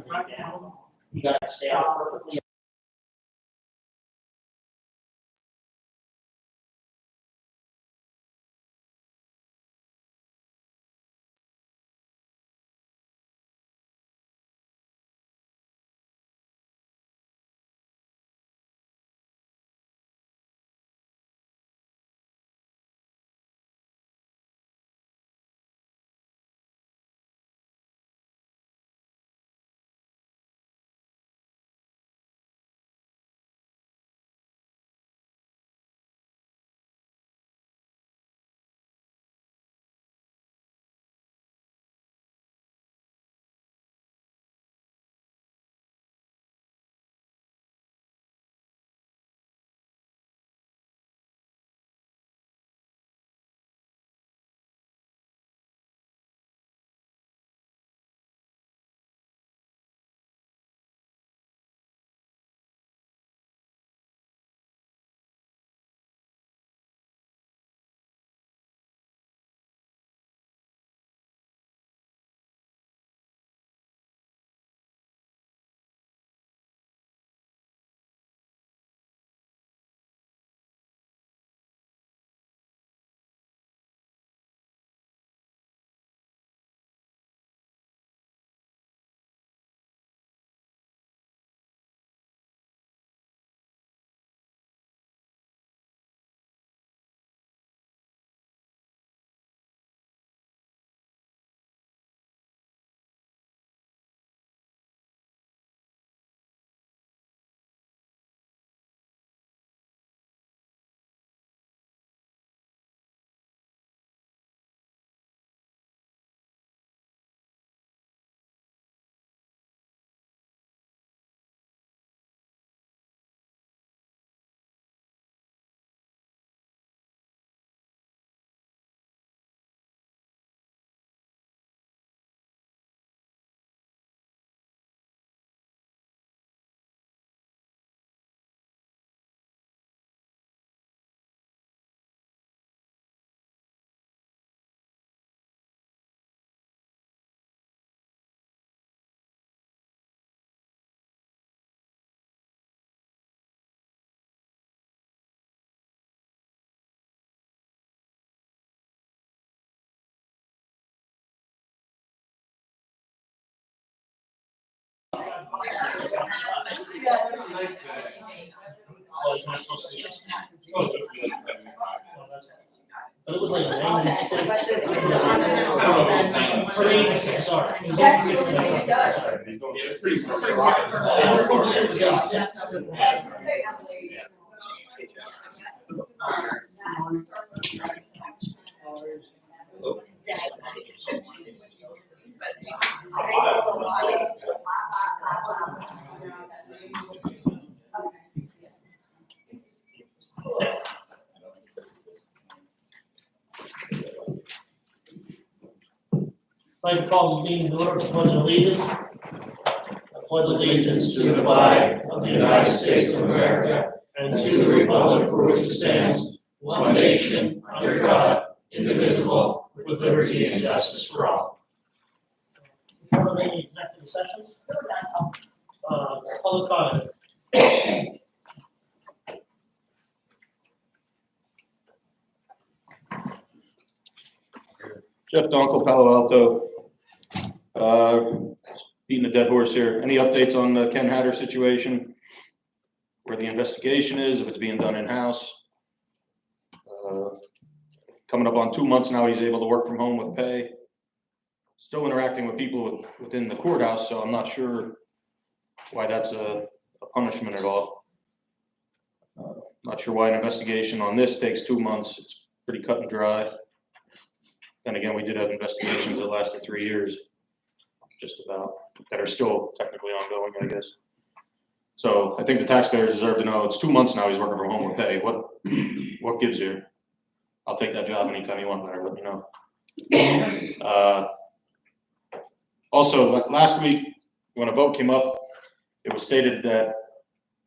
right down. You got to stay out perfectly. Oh, it's not supposed to be. But it was like 96. It was 86, sorry. It was 86. It's pretty close. I'd like to call the meeting to order, pledge allegiance. I pledge allegiance to the flag of the United States of America and to the republic for which it stands, one nation, under God, indivisible, with liberty and justice for all. Before the executive sessions, public comment. Jeff Donkel, Palo Alto. Beating a dead horse here. Any updates on the Ken Hatter situation? Where the investigation is, if it's being done in-house? Coming up on 2 months now, he's able to work from home with pay. Still interacting with people within the courthouse, so I'm not sure why that's a punishment at all. Not sure why an investigation on this takes 2 months. It's pretty cut and dry. And again, we did have investigations that lasted 3 years, just about, that are still technically ongoing, I guess. So I think the taxpayers deserve to know, it's 2 months now he's working from home with pay. What gives here? I'll take that job anytime you want, better let me know. Also, last week, when a vote came up, it was stated that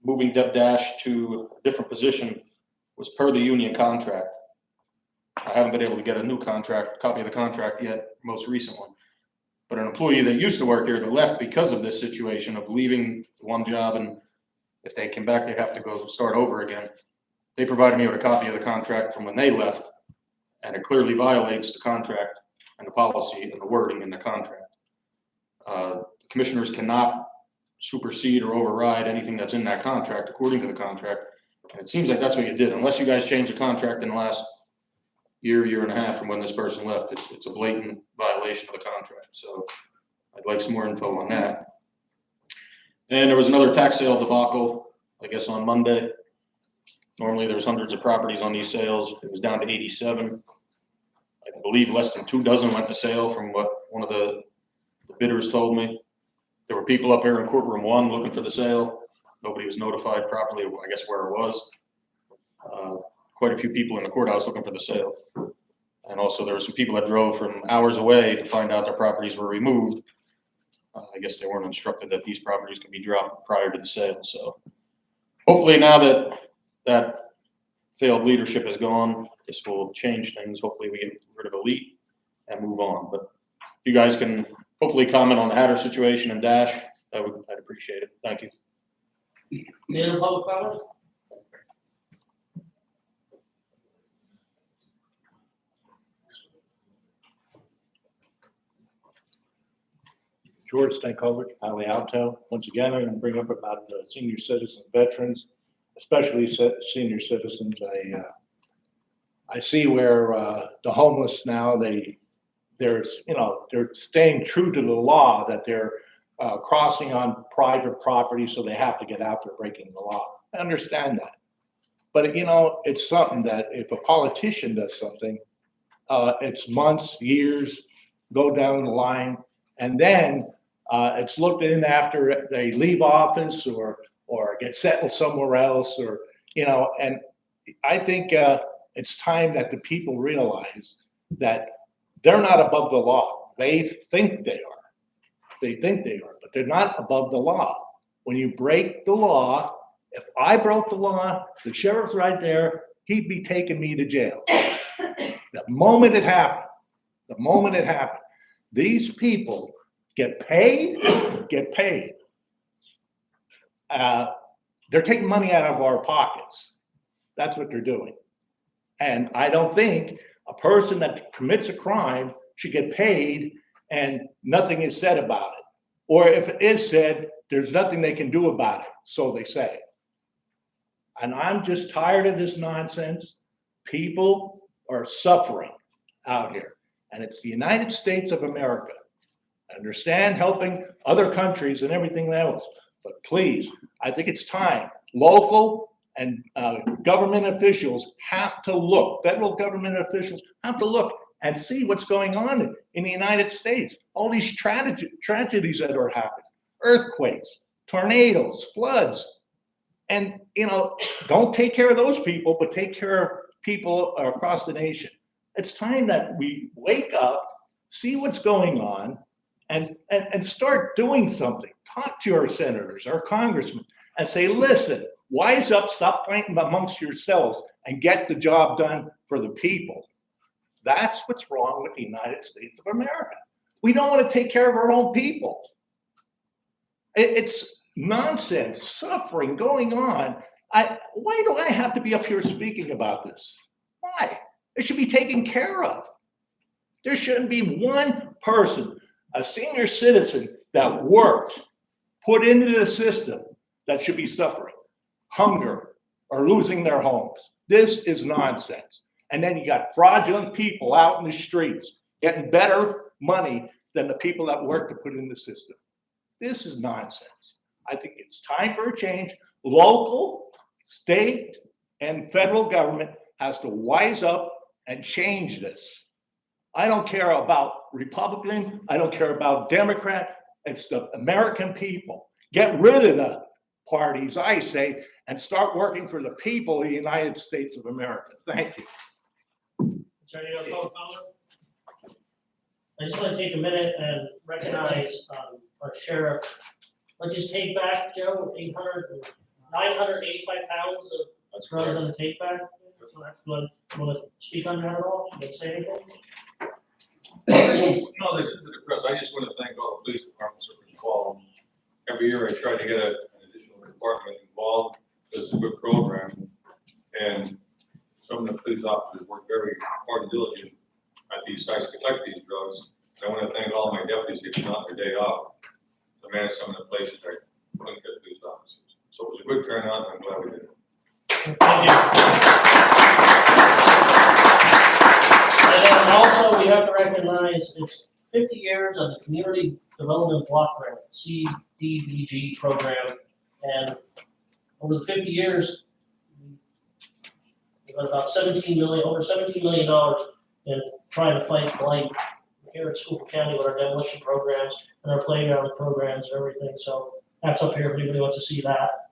moving Deb Dash to a different position was per the union contract. I haven't been able to get a new copy of the contract yet, most recent one. But an employee that used to work here that left because of this situation of leaving one job, and if they came back, they'd have to go start over again. They provided me with a copy of the contract from when they left, and it clearly violates the contract and the policy and the wording in the contract. Commissioners cannot supersede or override anything that's in that contract according to the contract. And it seems like that's what you did, unless you guys changed the contract in the last year and a half from when this person left. It's a blatant violation of the contract. So I'd like some more info on that. And there was another tax sale debacle, I guess, on Monday. Normally there's hundreds of properties on these sales. It was down to 87. I believe less than 2 dozen went to sale from what one of the bidders told me. There were people up here in courtroom 1 looking for the sale. Nobody was notified properly, I guess, where it was. Quite a few people in the courthouse looking for the sale. And also there were some people that drove from hours away to find out their properties were removed. I guess they weren't instructed that these properties could be dropped prior to the sale. So hopefully now that that failed leadership is gone, this will change things. Hopefully we get rid of elite and move on. But you guys can hopefully comment on the Hatter situation and Dash. I'd appreciate it. Thank you. Any other public comment? George Stankovic, Palo Alto. Once again, I'm going to bring up about the senior citizen veterans, especially senior citizens. I see where the homeless now, they're staying true to the law that they're crossing on private property, so they have to get out there breaking the law. I understand that. But, it's something that if a politician does something, it's months, years, go down the line, and then it's looked in after they leave office or get settled somewhere else, or and I think it's time that the people realize that they're not above the law. They think they are. They think they are, but they're not above the law. When you break the law, if I broke the law, the sheriff's right there, he'd be taking me to jail. The moment it happened, these people get paid. They're taking money out of our pockets. That's what they're doing. And I don't think a person that commits a crime should get paid and nothing is said about it. Or if it is said, there's nothing they can do about it, so they say. And I'm just tired of this nonsense. People are suffering out here. And it's the United States of America. I understand helping other countries and everything else, but please, I think it's time. Local and government officials have to look, federal government officials have to look and see what's going on in the United States. All these tragedies that are happening, earthquakes, tornadoes, floods. And, don't take care of those people, but take care of people across the nation. It's time that we wake up, see what's going on, and start doing something. Talk to our senators, our congressmen, and say, listen, wise up, stop fighting amongst yourselves, and get the job done for the people. That's what's wrong with the United States of America. We don't want to take care of our own people. It's nonsense, suffering going on. Why do I have to be up here speaking about this? Why? It should be taken care of. There shouldn't be one person, a senior citizen that worked, put into the system, that should be suffering hunger or losing their homes. This is nonsense. And then you got fraudulent people out in the streets getting better money than the people that work to put in the system. This is nonsense. I think it's time for a change. Local, state, and federal government has to wise up and change this. I don't care about Republican. I don't care about Democrat. It's the American people. Get rid of the parties, I say, and start working for the people of the United States of America. Thank you. Is there any other public comment? I just want to take a minute and recognize our sheriff. Let's just take back, Joe, 985 pounds of drugs on the take back. Want to speak on that at all? Did you say anything? No, this is the press. I just want to thank all the police departments that were involved. Every year I try to get an additional department involved. It's a good program. And some of the police officers work very hard and diligent at these sites to collect these drugs. And I want to thank all my deputies who took their day off to manage some of the places I couldn't get police officers. So it was a good turnout, and I'm glad we did it. Thank you. And then also, we have to recognize it's 50 years of the Community Development Block Grant, CDBG program. And over the 50 years, we've got about over $17 million in trying to fight blight here at Schuylkill County with our demolition programs and our playground programs and everything. So that's up here if anybody wants to see that.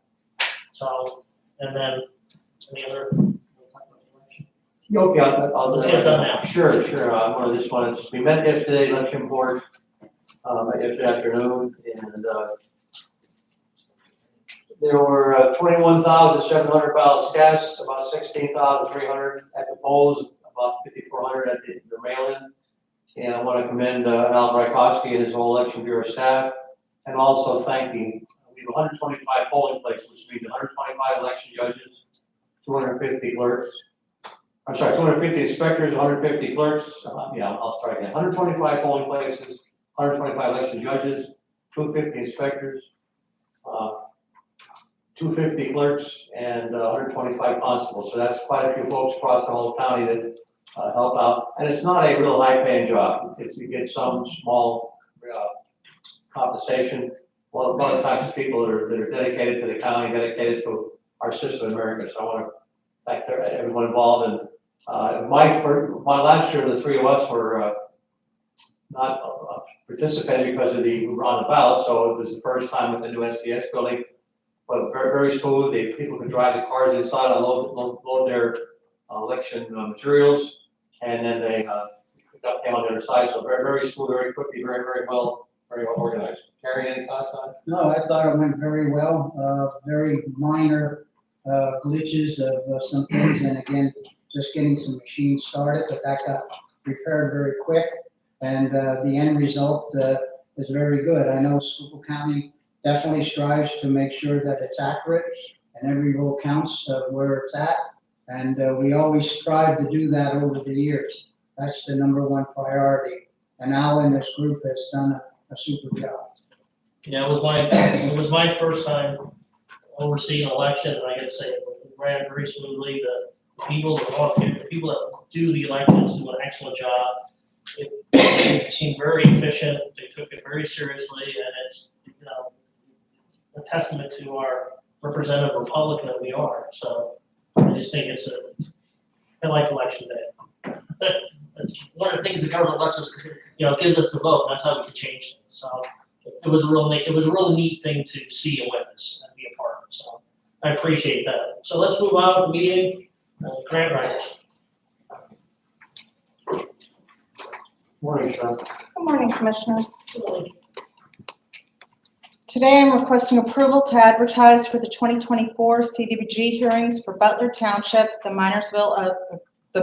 So, and then any other? Okay, I'll Let's get it done now. Sure. I just wanted, we met yesterday, election board, yesterday afternoon, and, there were 21,700 ballots cast, about 16,300 at the polls, about 5,400 at the mail-in. And I want to commend Al Brykowski and his whole election bureau staff, and also thanking, we have 125 polling places, which means 125 election judges, 250 clerks. I'm sorry, 250 inspectors, 150 clerks. I'll start again. 125 polling places, 125 election judges, 250 inspectors, 250 clerks, and 125 constables. So that's quite a few folks across the whole county that help out. And it's not a real high-paying job. You get some small compensation. Well, a lot of times people that are dedicated to the county, dedicated to our system in America. So I want to thank everyone involved. And my last year, the three of us were not participating because we were on the ballot. So it was the first time with the new SDS building. But very, very smooth. People could drive the cars inside, load their election materials, and then they pick up them on the other side. So very, very smooth, very quickly, very, very well organized. Carrie, any thoughts on it? No, I thought it went very well. Very minor glitches of some things, and again, just getting some machines started, but that got repaired very quick, and the end result is very good. I know Schuylkill County definitely strives to make sure that it's accurate and every vote counts where it's at. And we always strive to do that over the years. That's the number one priority. And Al and this group has done a super job. Yeah, it was my first time overseeing an election, and I gotta say, it ran very smoothly. The people that do the elections do an excellent job. It seemed very efficient. They took it very seriously, and it's, a testament to our representative republic that we are. So I just think I like election day. That's one of the things the government lets us, gives us the vote, and that's how we can change things. So it was a real neat thing to see and witness and be a part of. So I appreciate that. So let's move on with the meeting. Grant writers. Morning, Sean. Good morning, Commissioners. Today I'm requesting approval to advertise for the 2024 CDBG hearings for Butler Township, the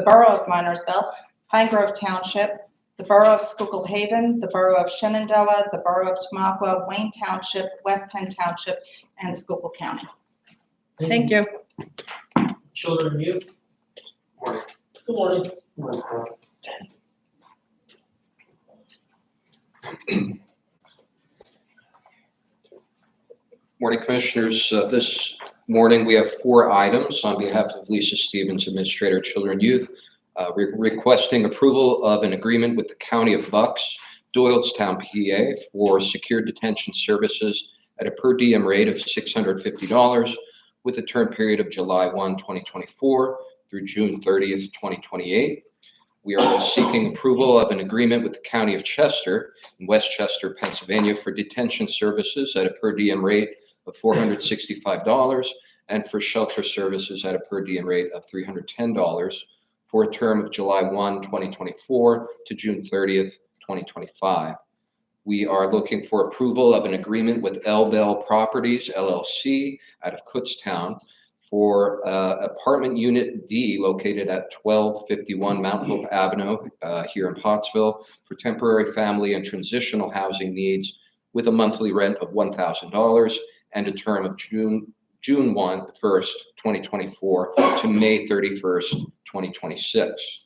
Borough of Minersville, Pine Grove Township, the Borough of Schuylkill Haven, the Borough of Shenandoah, the Borough of Tamaqua, Wayne Township, West Penn Township, and Schuylkill County. Thank you. Children and youth. Morning. Good morning. Morning, Sean. Morning, Commissioners. This morning we have 4 items on behalf of Lisa Stevens, Administrator, Children and Youth, requesting approval of an agreement with the County of Bucks, Doylestown, PA, for secure detention services at a per diem rate of $650 with a term period of July 1, 2024 through June 30th, 2028. We are seeking approval of an agreement with the County of Chester in Westchester, Pennsylvania for detention services at a per diem rate of $465 and for shelter services at a per diem rate of $310 for a term of July 1, 2024 to June 30th, 2025. We are looking for approval of an agreement with L Bell Properties, LLC, out of Kutztown for apartment unit D located at 1251 Mount Hope Avenue here in Pottsville for temporary family and transitional housing needs with a monthly rent of $1,000 and a term of June 1st, 2024 to May 31st, 2026.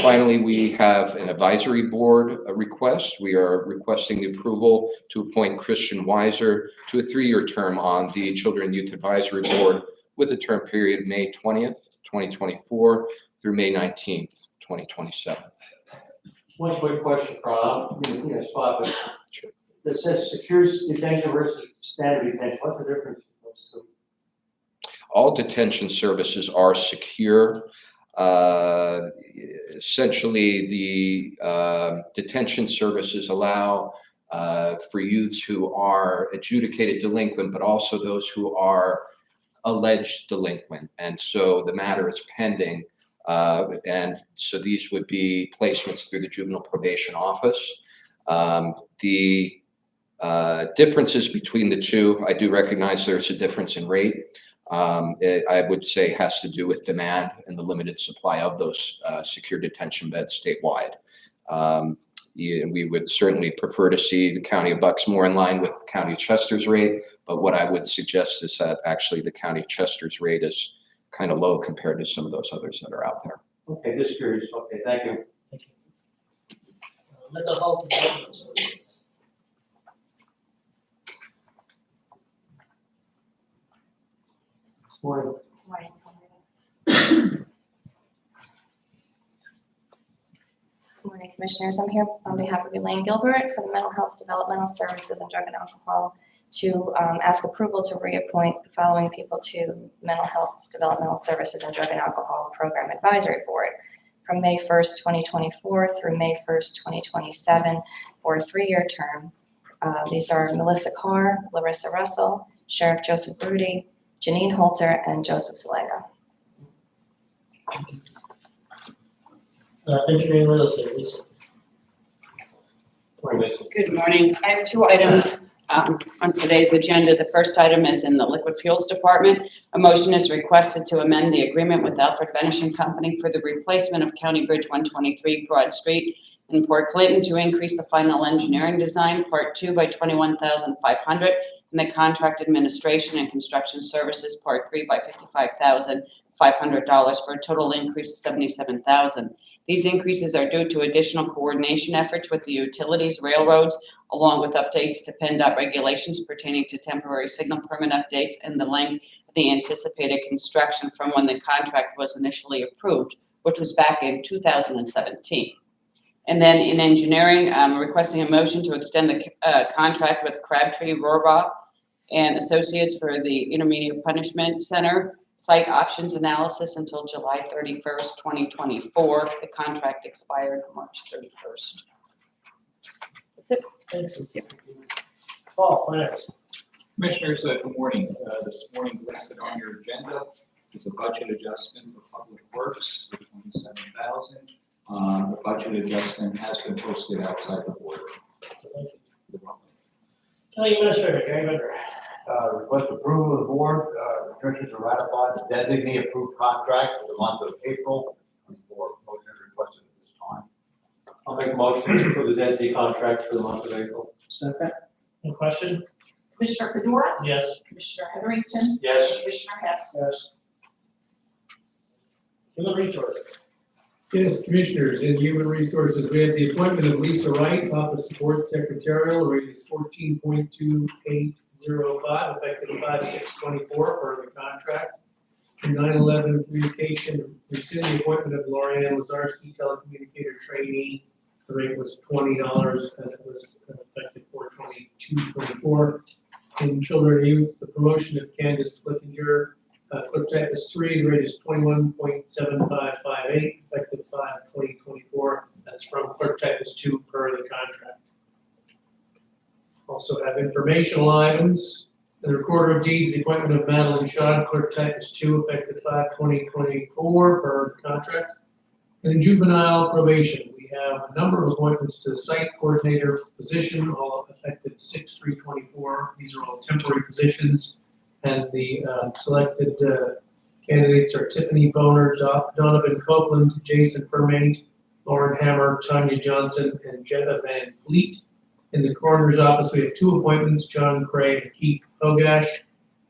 Finally, we have an advisory board request. We are requesting the approval to appoint Christian Weiser to a 3-year term on the Children and Youth Advisory Board with a term period May 20th, 2024 through May 19th, 2027. One quick question, Carl. I'm in a spot, but it says secure detention versus standard detention. What's the difference? All detention services are secure. Essentially, the detention services allow for youths who are adjudicated delinquent, but also those who are alleged delinquent. And so the matter is pending. And so these would be placements through the Juvenile Probation Office. The differences between the two, I do recognize there's a difference in rate. I would say has to do with demand and the limited supply of those secure detention beds statewide. We would certainly prefer to see the County of Bucks more in line with the County of Chester's rate, but what I would suggest is that actually the County of Chester's rate is kind of low compared to some of those others that are out there. Okay, just curious. Okay, thank you. Mental health and development services. Morning. Good morning, Commissioners. I'm here on behalf of Elaine Gilbert for the Mental Health, Developmental Services, and Drug and Alcohol to ask approval to reappoint the following people to Mental Health, Developmental Services, and Drug and Alcohol Program Advisory Board from May 1st, 2024 through May 1st, 2027 for a 3-year term. These are Melissa Carr, Larissa Russell, Sheriff Joseph Rudy, Janine Holter, and Joseph Zelega. Engineering real estate, Lisa. Good morning. I have 2 items on today's agenda. The first item is in the Liquid Fuels Department. A motion is requested to amend the agreement with Alfred Benish and Company for the replacement of County Bridge 123 Broad Street in Port Clinton to increase the final engineering design, Part 2, by $21,500, and the contract administration and construction services, Part 3, by $55,500 for a total increase of $77,000. These increases are due to additional coordination efforts with the utilities, railroads, along with updates to PennDOT regulations pertaining to temporary signal permit updates and the length of the anticipated construction from when the contract was initially approved, which was back in 2017. And then in engineering, I'm requesting a motion to extend the contract with Crabtree, Rohrbach and Associates for the Intermediate Punishment Center site options analysis until July 31st, 2024. The contract expired March 31st. That's it. Thank you. Paul, finance. Commissioners, good morning. This morning listed on your agenda is a budget adjustment for Public Works for $27,000. The budget adjustment has been posted outside the board. County Administrator, Gary Bender. Request approval of the board, the commissioners to ratify the designee approved contract for the month of April 2024. Motion is requested at this time. I'll make a motion for the designee contract for the month of April. Second? Any question? Commissioner Fedora, Yes. Commissioner Heatherington, Yes. Commissioner Hess. Yes. Human Resources. Yes, Commissioners, in Human Resources, we have the appointment of Lisa Wright, Office Support Secretarial, rate is 14.2805, effective 5/6/24 for the contract. In 9/11 Communication, rescind the appointment of Lorianne Lazarski, telecommunicator trainee. The rate was $20, and it was effective 4/22/24. In Children and Youth, the promotion of Candace Splittinger, clerk type is 3, the rate is 21.7558, effective 5/20/24. That's from clerk type is 2 per the contract. Also have informational items. The recorder of deeds, the appointment of Madeline Shaw, clerk type is 2, effective 5/20/24 per contract. And in juvenile probation, we have a number of appointments to the site coordinator position, all effective 6/3/24. These are all temporary positions. And the selected candidates are Tiffany Boner, Donovan Copeland, Jason Fermain, Lauren Hammer, Tanya Johnson, and Jetta Van Fleet. In the coroner's office, we have 2 appointments, John Craig and Keith Hogash.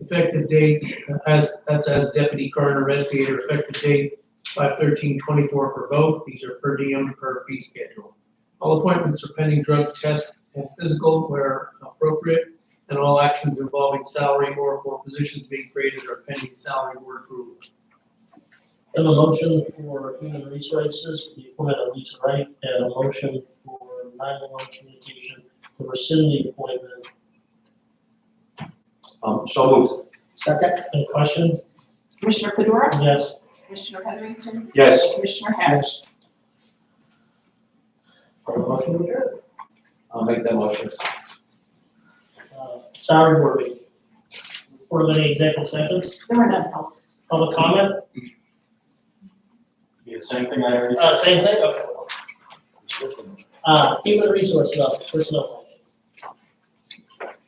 Effective dates, that's as deputy coroner investigator, effective date 5/13/24 for both. These are per diem per fee schedule. All appointments are pending drug test and physical where appropriate, and all actions involving salary or for positions being created are pending salary board approval. And a motion for human resources, the appointment of Lisa Wright, and a motion for 911 communication to rescind the appointment. So moved. Second? Any question? Commissioner Fedora, Yes. Commissioner Heatherington, Yes. and Commissioner Hess. For a motion to adjourn. I'll make that motion. Salary board meeting. Report of any executive sessions, There are none held. public comment, Same thing I already same thing, okay. Human resources officer, personnel.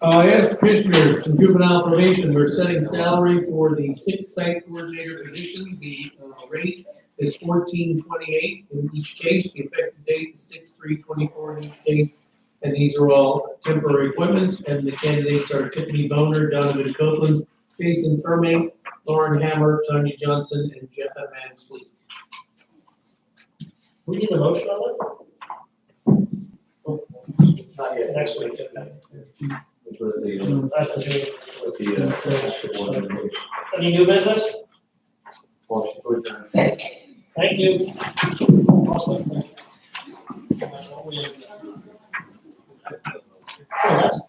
Yes, commissioners, some juvenile probation, we're setting salary for the 6 site coordinator positions. The rate is $14.28 in each case. The effective date is 6/3/24 in each case. And these are all temporary appointments, and the candidates are Tiffany Boner, Donovan Copeland, Jason Fermain, Lauren Hammer, Tanya Johnson, and Jetta Van Fleet. We need a motion on Not yet. that? Next week, okay. For the, That's the June. with the, Any new business? motion to adjourn. Thank you. Awesome. Oh, that's-